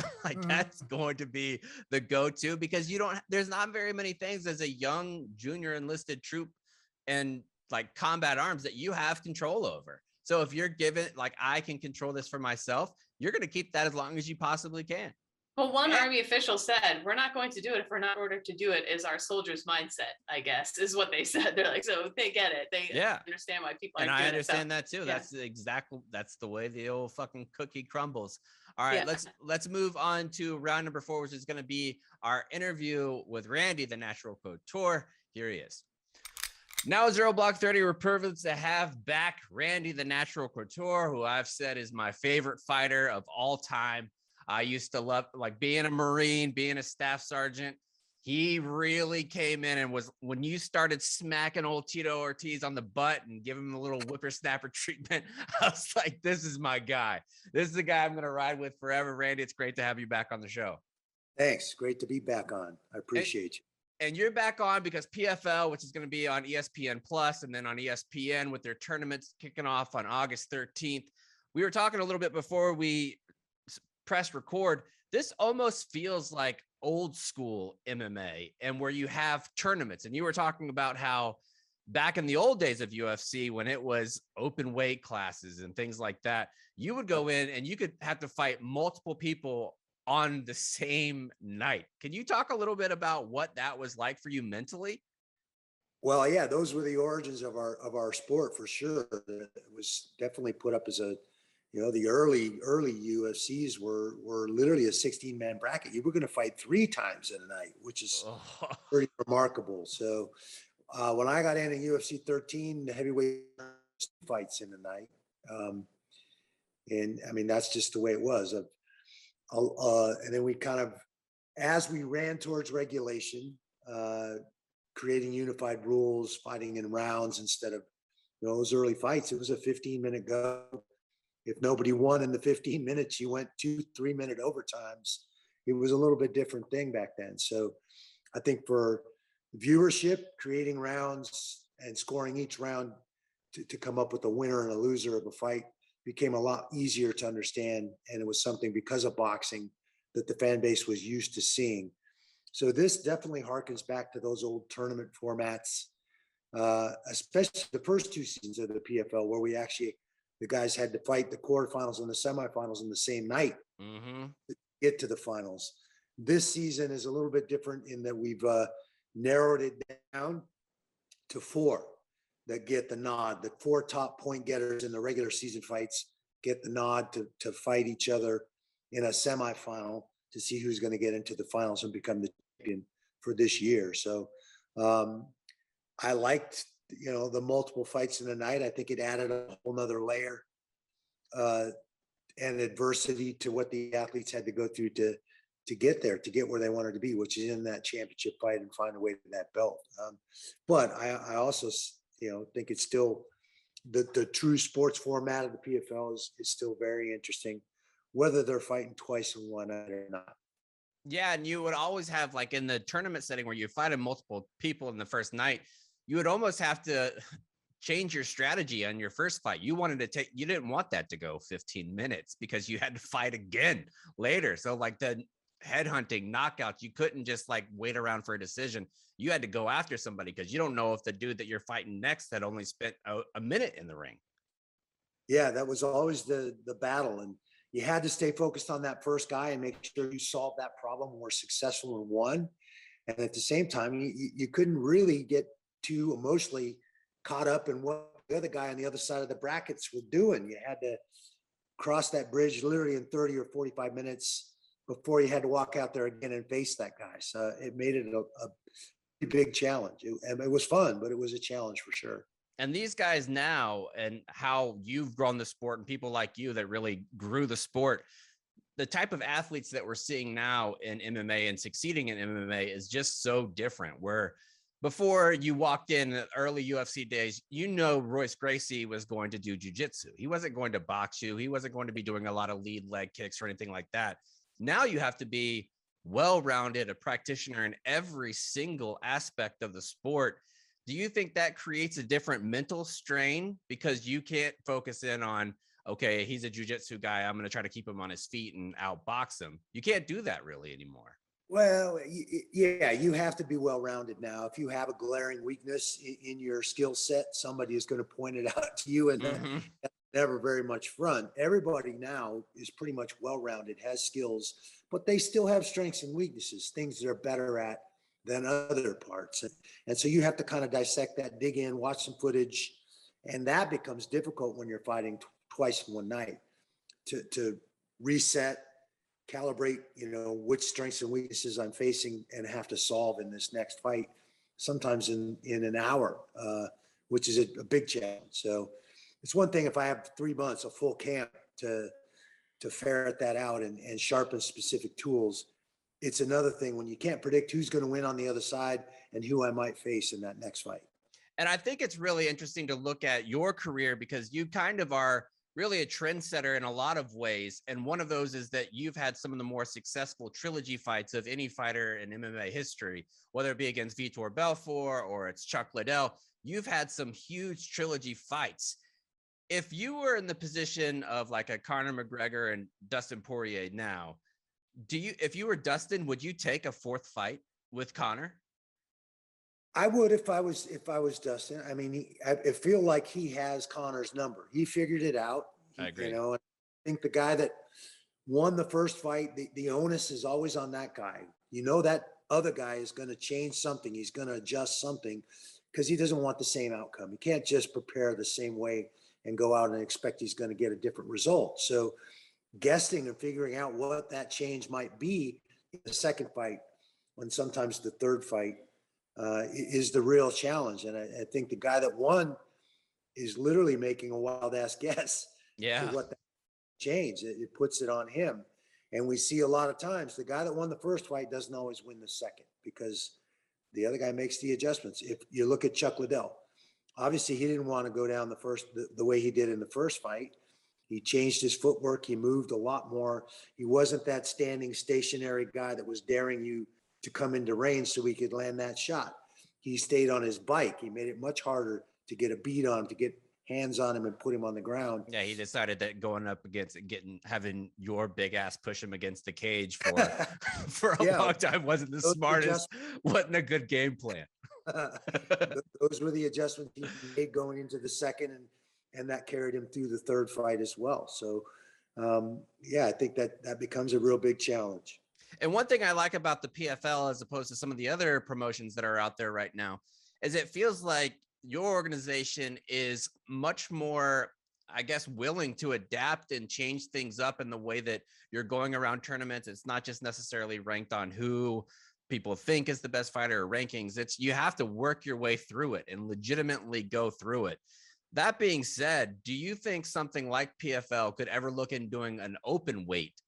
That's going to be the go-to because there's not very many things as a young junior enlisted troop and like combat arms that you have control over. So if you're given I can control this for myself, you're going to keep that as long as you possibly can. Well, one Army official said, we're not going to do it if we're not ordered to do it, is our soldiers' mindset, I guess, is what they said. They're like, so they get it. They understand why people are doing it. And I understand that too. Yeah. That's the way the old fucking cookie crumbles. All right, let's move on to round number 4, which is going to be our interview with Randy, the Natural Couture. Here he is. Now, 0 Block 30, we're privileged to have back Randy, the Natural Couture, who I've said is my favorite fighter of all time. I used to love being a Marine, being a staff sergeant. He really came in and was, when you started smacking old Tito Ortiz on the butt and giving him a little whippersnapper treatment, I was like, this is my guy. This is the guy I'm going to ride with forever. Randy, it's great to have you back on the show. Thanks. Great to be back on. I appreciate you. And you're back on because PFL, which is going to be on ESPN Plus and then on ESPN with their tournaments kicking off on August 13th. We were talking a little bit before we press record. This almost feels like old school MMA and where you have tournaments. And you were talking about how back in the old days of UFC, when it was open weight classes and things like that, you would go in and you could have to fight multiple people on the same night. Can you talk a little bit about what that was like for you mentally? Well, yeah, those were the origins of our sport for sure. It was definitely put up as the early UFCs were literally a 16-man bracket. You were going to fight 3 times in a night, which is pretty remarkable. So when I got in UFC 13, the heavyweight fights in the night. And I mean, that's just the way it was. And then we kind of, as we ran towards regulation, creating unified rules, fighting in rounds instead of those early fights, it was a 15-minute go. If nobody won in the 15 minutes, you went 2-3 minute overtimes. It was a little bit different thing back then. So I think for viewership, creating rounds and scoring each round to come up with a winner and a loser of a fight became a lot easier to understand. And it was something, because of boxing, that the fan base was used to seeing. So this definitely harkens back to those old tournament formats, especially the first 2 seasons of the PFL, where the guys had to fight the quarterfinals and the semifinals in the same night to get to the finals. This season is a little bit different in that we've narrowed it down to 4 that get the nod. The 4 top point getters in the regular season fights get the nod to fight each other in a semifinal to see who's going to get into the finals and become the champion for this year. So I liked, the multiple fights in the night. I think it added a whole nother layer and adversity to what the athletes had to go through to get there, to get where they wanted to be, which is in that championship fight and find a way to that belt. But I also, think it's still the true sports format of the PFL is still very interesting, whether they're fighting twice in one night or not. Yeah, and you would always have, like, in the tournament setting where you fight multiple people in the first night, you would almost have to change your strategy on your first fight. You didn't want that to go 15 minutes because you had to fight again later. So like the headhunting knockouts, you couldn't just like wait around for a decision. You had to go after somebody because you don't know if the dude that you're fighting next had only spent a minute in the ring. Yeah, that was always the battle. And you had to stay focused on that first guy and make sure you solved that problem and were successful in one. And at the same time, you couldn't really get too emotionally caught up in what the other guy on the other side of the brackets was doing. You had to cross that bridge literally in 30 or 45 minutes before you had to walk out there again and face that guy. So it made it a big challenge. It was fun, but it was a challenge for sure. And these guys now, and how you've grown the sport, and people like you that really grew the sport, the type of athletes that we're seeing now in MMA and succeeding in MMA is just so different. Where before you walked in the early UFC days, Royce Gracie was going to do jiu-jitsu. He wasn't going to box you. He wasn't going to be doing a lot of lead leg kicks or anything like that. Now you have to be well-rounded, a practitioner in every single aspect of the sport. Do you think that creates a different mental strain because you can't focus in on, okay, he's a jiu-jitsu guy, I'm going to try to keep him on his feet and outbox him? You can't do that really anymore. Well, yeah, you have to be well-rounded now. If you have a glaring weakness in your skill set, somebody is going to point it out to you, and that's never very much fun. Everybody now is pretty much well-rounded, has skills, but they still have strengths and weaknesses, things they're better at than other parts. And so you have to kind of dissect that, dig in, watch some footage, and that becomes difficult when you're fighting twice in one night to reset, calibrate, which strengths and weaknesses I'm facing and have to solve in this next fight, sometimes in an hour, which is a big challenge. So it's one thing if I have 3 months, a full camp to ferret that out and sharpen specific tools. It's another thing when you can't predict who's going to win on the other side and who I might face in that next fight. And I think it's really interesting to look at your career because you kind of are really a trendsetter in a lot of ways. And one of those is that you've had some of the more successful trilogy fights of any fighter in MMA history, whether it be against Vitor Belfort or it's Chuck Liddell. You've had some huge trilogy fights. If you were in the position of like a Conor McGregor and Dustin Poirier now, if you were Dustin, would you take a fourth fight with Conor? I would if I was Dustin. I mean, I feel like he has Conor's number. He figured it out. I agree. I think the guy that won the first fight, the onus is always on that guy. That other guy is going to change something. He's going to adjust something because he doesn't want the same outcome. He can't just prepare the same way and go out and expect he's going to get a different result. So guessing and figuring out what that change might be in the second fight, when sometimes the third fight, is the real challenge. And I think the guy that won is literally making a wild ass guess to what that change. It puts it on him. And we see a lot of times the guy that won the first fight doesn't always win the second because the other guy makes the adjustments. If you look at Chuck Liddell, obviously he didn't want to go down the way he did in the first fight. He changed his footwork. He moved a lot more. He wasn't that standing stationary guy that was daring you to come into range so he could land that shot. He stayed on his bike. He made it much harder to get a beat on him, to get hands on him and put him on the ground. Yeah, he decided that going up against having your big ass push him against the cage for a long time wasn't the smartest, wasn't a good game plan. Those were the adjustments he made going into the second, and that carried him through the third fight as well. So I think that becomes a real big challenge. And one thing I like about the PFL, as opposed to some of the other promotions that are out there right now, is it feels like your organization is much more, I guess, willing to adapt and change things up in the way that you're going around tournaments. It's not just necessarily ranked on who people think is the best fighter or rankings. It's you have to work your way through it and legitimately go through it. That being said, do you think something like PFL could ever look in doing an open weight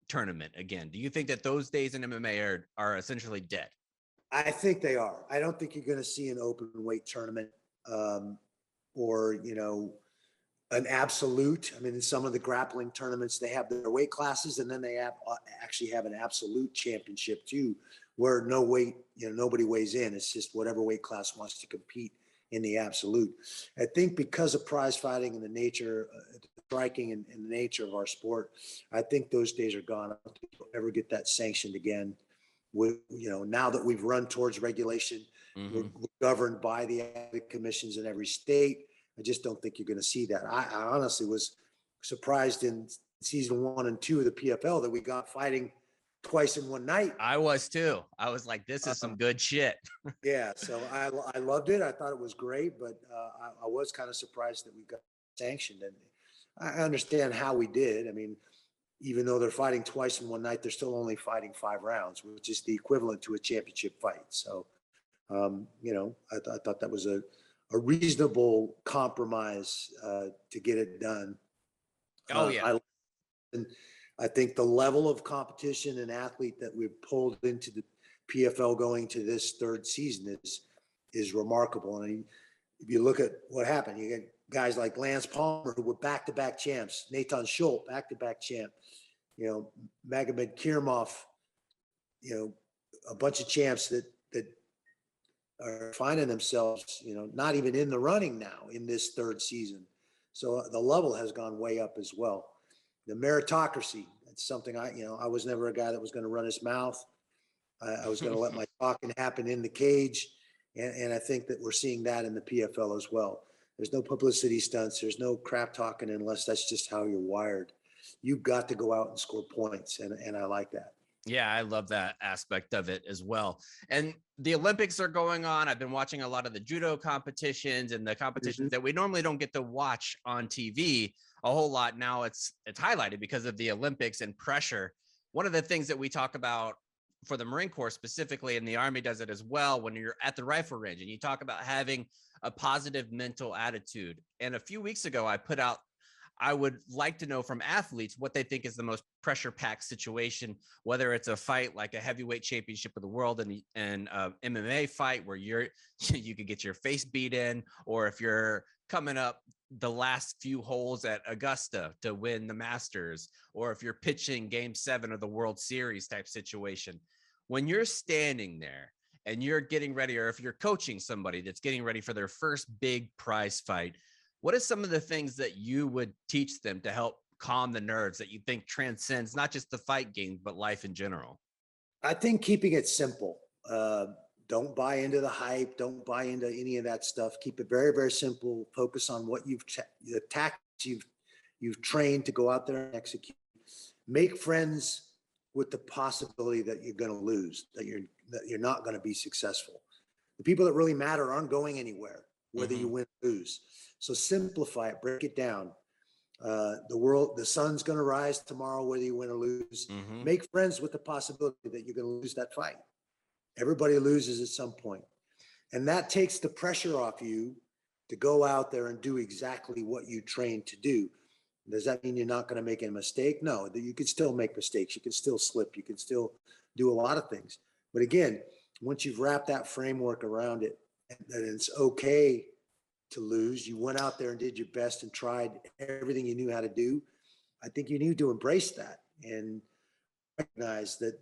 tournament again? Do you think that those days in MMA are essentially dead? I think they are. I don't think you're going to see an open weight tournament or, an absolute. I mean, in some of the grappling tournaments, they have their weight classes, and then they actually have an absolute championship too, where no weight, nobody weighs in. It's just whatever weight class wants to compete in the absolute. I think because of prize fighting and the nature, striking and the nature of our sport, I think those days are gone. I don't think we'll ever get that sanctioned again. Now that we've run towards regulation, we're governed by the athletic commissions in every state. I just don't think you're going to see that. I honestly was surprised in season 1 and 2 of the PFL that we got fighting twice in one night. I was too. I was like, this is some good shit. Yeah. So I loved it. I thought it was great, but I was kind of surprised that we got sanctioned. And I understand how we did. I mean, even though they're fighting twice in one night, they're still only fighting 5 rounds, which is the equivalent to a championship fight. So, I thought that was a reasonable compromise to get it done. Oh yeah. I think the level of competition and athlete that we've pulled into the PFL going to this 3rd season is remarkable. And if you look at what happened, you get guys like Lance Palmer, who were back-to-back champs, Nathan Schultz, back-to-back champ, Magomed Kirmov, a bunch of champs that are finding themselves, not even in the running now in this 3rd season. So the level has gone way up as well. The meritocracy, it's something I was never a guy that was going to run his mouth. I was going to let my talking happen in the cage. And I think that we're seeing that in the PFL as well. There's no publicity stunts. There's no crap talking unless that's just how you're wired. You've got to go out and score points. And I like that. Yeah, I love that aspect of it as well. And the Olympics are going on. I've been watching a lot of the judo competitions and the competitions that we normally don't get to watch on TV a whole lot. Now it's highlighted because of the Olympics and pressure. One of the things that we talk about for the Marine Corps specifically, and the Army does it as well, when you're at the rifle range and you talk about having a positive mental attitude. And a few weeks ago, I put out, I would like to know from athletes what they think is the most pressure-packed situation, whether it's a fight like a heavyweight championship of the world and MMA fight where you could get your face beat in, or if you're coming up the last few holes at Augusta to win the Masters, or if you're pitching Game 7 of the World Series type situation. When you're standing there and you're getting ready, or if you're coaching somebody that's getting ready for their first big prize fight, what are some of the things that you would teach them to help calm the nerves that you think transcends not just the fight game, but life in general? I think keeping it simple. Don't buy into the hype. Don't buy into any of that stuff. Keep it very, very simple. Focus on what the tactics you've trained to go out there and execute. Make friends with the possibility that you're going to lose, that you're not going to be successful. The people that really matter aren't going anywhere, whether you win or lose. So simplify it, break it down. The sun's going to rise tomorrow, whether you win or lose. Make friends with the possibility that you're going to lose that fight. Everybody loses at some point. And that takes the pressure off you to go out there and do exactly what you trained to do. Does that mean you're not going to make a mistake? No, you can still make mistakes. You can still slip. You can still do a lot of things. But again, once you've wrapped that framework around it, that it's okay to lose, you went out there and did your best and tried everything you knew how to do. I think you need to embrace that and recognize that,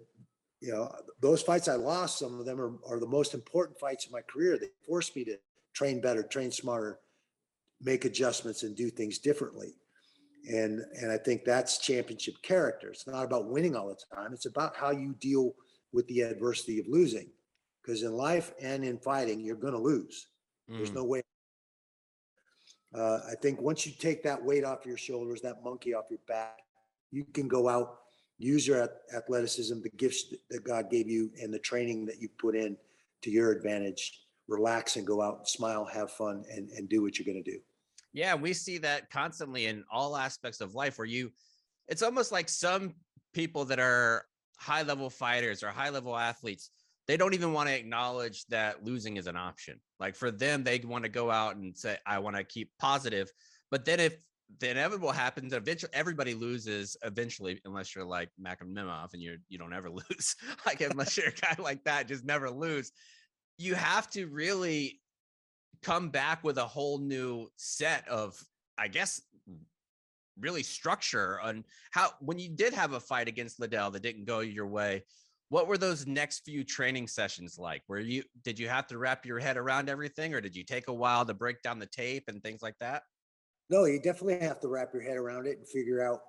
those fights I lost, some of them are the most important fights in my career. They forced me to train better, train smarter, make adjustments and do things differently. And I think that's championship character. It's not about winning all the time. It's about how you deal with the adversity of losing. Because in life and in fighting, you're going to lose. There's no way. I think once you take that weight off your shoulders, that monkey off your back, you can go out, use your athleticism, the gifts that God gave you, and the training that you put in to your advantage. Relax and go out and smile, have fun, and do what you're going to do. Yeah, we see that constantly in all aspects of life where it's almost like some people that are high level fighters or high level athletes, they don't even want to acknowledge that losing is an option. Like for them, they want to go out and say, I want to keep positive. But then if the inevitable happens, eventually everybody loses eventually, unless you're like Makhimov and you don't ever lose. Like unless you're a guy like that, just never lose. You have to really come back with a whole new set of, I guess, really structure on how, when you did have a fight against Liddell that didn't go your way, what were those next few training sessions like? Did you have to wrap your head around everything, or did you take a while to break down the tape and things like that? No, you definitely have to wrap your head around it and figure out,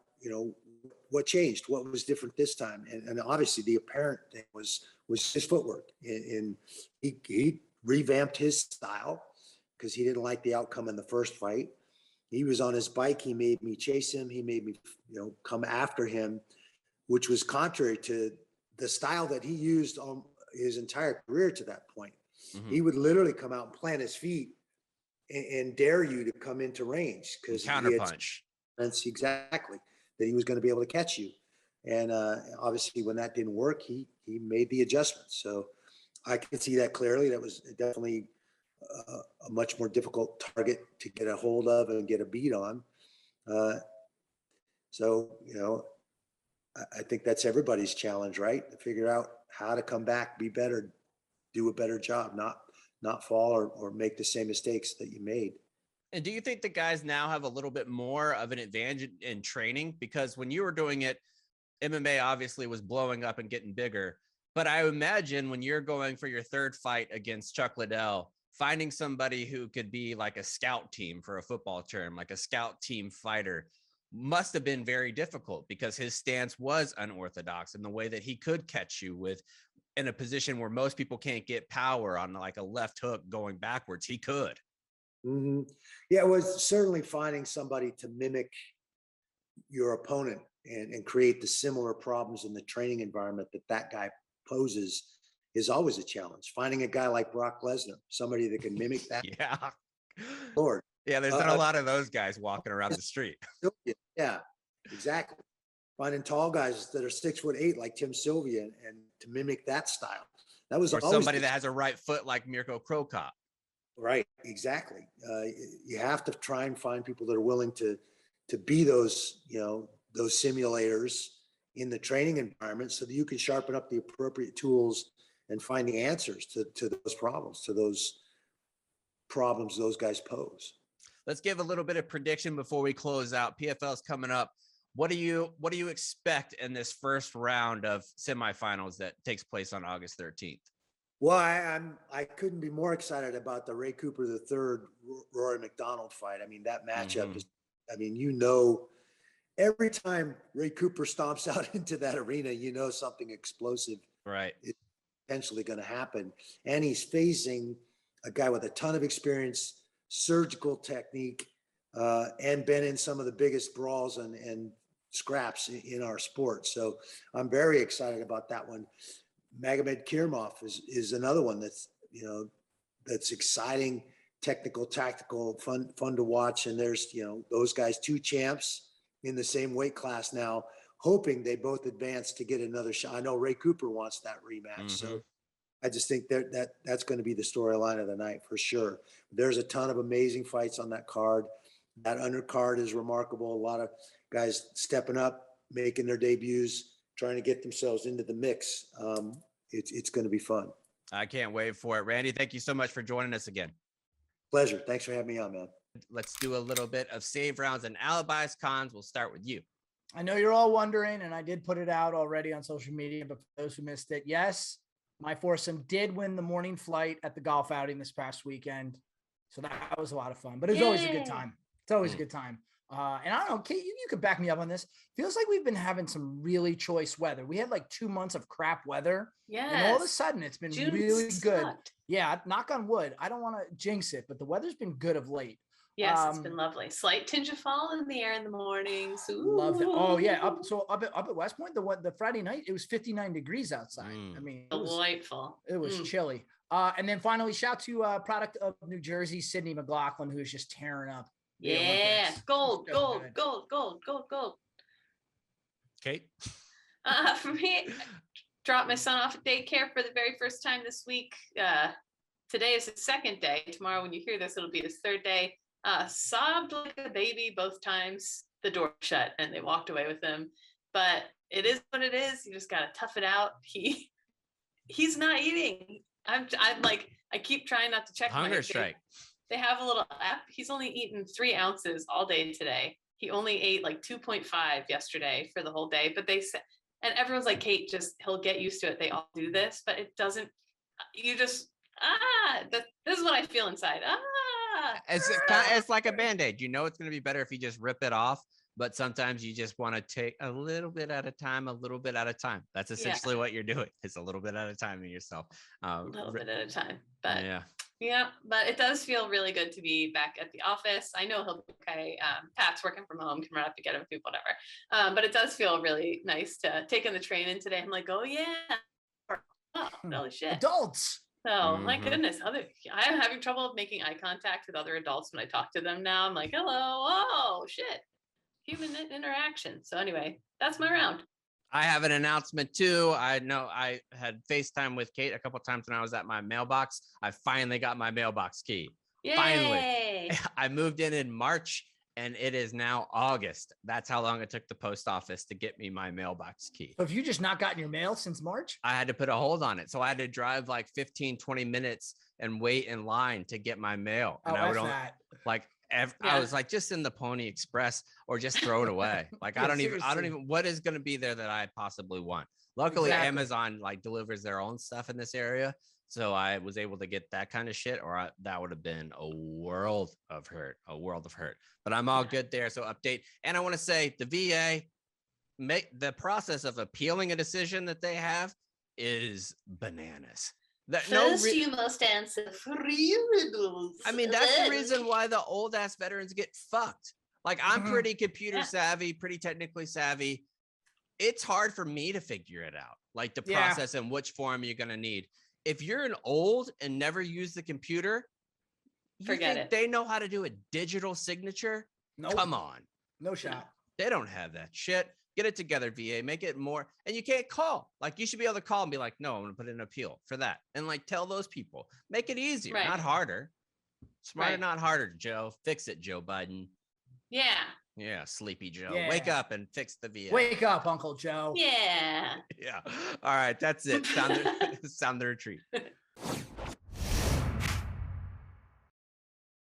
what changed, what was different this time. And obviously the apparent thing was his footwork. And he revamped his style because he didn't like the outcome in the first fight. He was on his bike. He made me chase him. He made me, come after him, which was contrary to the style that he used on his entire career to that point. Mm-hmm. He would literally come out and plant his feet and dare you to come into range because counterpunch. Exactly, that he was going to be able to catch you. And obviously when that didn't work, he made the adjustments. So I can see that clearly. That was definitely a much more difficult target to get a hold of and get a beat on. So, I think that's everybody's challenge, right? To figure out how to come back, be better, do a better job, not fall or make the same mistakes that you made. And do you think the guys now have a little bit more of an advantage in training? Because when you were doing it, MMA obviously was blowing up and getting bigger. But I imagine when you're going for your third fight against Chuck Liddell, finding somebody who could be like a scout team, for a football term, like a scout team fighter, must have been very difficult because his stance was unorthodox in the way that he could catch you with in a position where most people can't get power on like a left hook going backwards. He could. Mm-hmm. Yeah, it was certainly finding somebody to mimic your opponent and create the similar problems in the training environment that guy poses is always a challenge. Finding a guy like Brock Lesnar, somebody that can mimic that. Yeah. Lord. Yeah, there's not a lot of those guys walking around the street. Yeah, exactly. Finding tall guys that are 6'8" like Tim Sylvia and to mimic that style. That was or somebody that has a right foot like Mirko Cro Cop. Right, exactly. You have to try and find people that are willing to be those, those simulators in the training environment so that you can sharpen up the appropriate tools and find the answers to those problems those guys pose. Let's give a little bit of prediction before we close out. PFL's coming up. What do you expect in this first round of semifinals that takes place on August 13th? Well, I couldn't be more excited about the Ray Cooper III Rory McDonald fight. I mean, that matchup is, every time Ray Cooper stomps out into that arena, something explosive is potentially going to happen. And he's facing a guy with a ton of experience, surgical technique, and been in some of the biggest brawls and scraps in our sport. So I'm very excited about that one. Magomed Kirmov is another one that's exciting, technical, tactical, fun to watch. And there's, those guys, two champs in the same weight class now, hoping they both advance to get another shot. I know Ray Cooper wants that rematch. Mm-hmm. So I just think that's going to be the storyline of the night for sure. There's a ton of amazing fights on that card. That undercard is remarkable. A lot of guys stepping up, making their debuts, trying to get themselves into the mix. It's going to be fun. I can't wait for it. Randy, thank you so much for joining us again. Pleasure. Thanks for having me on, man. Let's do a little bit of save rounds and alibis. Cons, we'll start with you. I know you're all wondering, and I did put it out already on social media, but for those who missed it, yes, my foursome did win the morning flight at the golf outing this past weekend. So that was a lot of fun, but it was always a good time. It's always a good time. And I don't know, Kate, you could back me up on this. Feels like we've been having some really choice weather. We had like 2 months of crap weather. Yeah. And all of a sudden it's been June really good. sucked. Yeah. Knock on wood. I don't want to jinx it, but the weather's been good of late. Yes, it's been lovely. Slight tinge of fall in the air in the mornings. Love it. Oh yeah. Up at West Point, the Friday night, it was 59 degrees outside. I mean, delightful. It was chilly. And then finally, shout to product of New Jersey, Sydney McLaughlin, who's just tearing up. Yeah, gold. Kate? For me, dropped my son off at daycare for the very first time this week. Today is his second day. Tomorrow, when you hear this, it'll be his third day. Sobbed like a baby both times. The door shut and they walked away with him. But it is what it is. You just gotta tough it out. He's not eating. I'm like, I keep trying not to check. Hunger strike. They have a little app. He's only eaten 3 ounces all day today. He only ate like 2.5 yesterday for the whole day. But they said, and everyone's like, Kate, just he'll get used to it. They all do this, but it doesn't. You just this is what I feel inside. It's like a Band-Aid. You know it's going to be better if you just rip it off, but sometimes you just want to take a little bit at a time, a little bit at a time. That's essentially what you're doing. It's a little bit at a time in yourself. A little bit at a time. But yeah, but it does feel really good to be back at the office. I know he'll be okay. Pat's working from home, can run up to get him food, whatever. But it does feel really nice to take in the train in today. I'm like, oh yeah. Oh, holy shit. Adults. So my goodness, I'm having trouble making eye contact with other adults when I talk to them now. I'm like, hello, oh shit, human interaction. So anyway, that's my round. I have an announcement too. I know I had FaceTime with Kate a couple of times when I was at my mailbox. I finally got my mailbox key. Yay! Finally, I moved in March and it is now August. That's how long it took the post office to get me my mailbox key. So have you just not gotten your mail since March? I had to put a hold on it. So I had to drive like 15, 20 minutes and wait in line to get my mail. And I would only, I was like, just in the Pony Express or just throw it away. Like, I don't even, what is going to be there that I possibly want? Luckily, Amazon like delivers their own stuff in this area. So I was able to get that kind of shit, or that would have been a world of hurt. But I'm all good there. So update. And I want to say the VA, the process of appealing a decision that they have is bananas. First, you must answer 3 riddles. I mean, that's the reason why the old ass veterans get fucked. Like, I'm pretty computer savvy, pretty technically savvy. It's hard for me to figure it out, like the process and which form you're going to need. If you're an old and never use the computer, forget it. They know how to do a digital signature? Nope. Come on. No shot. They don't have that shit. Get it together, VA. Make it more. And you can't call. Like, you should be able to call and be like, no, I'm going to put in an appeal for that. And like, tell those people. Make it easier, not harder. Smarter, not harder, Joe. Fix it, Joe Biden. Yeah. Yeah, Sleepy Joe. Yeah. Wake up and fix the VA. Wake up, Uncle Joe. Yeah. Yeah. All right, that's it. Sound the retreat.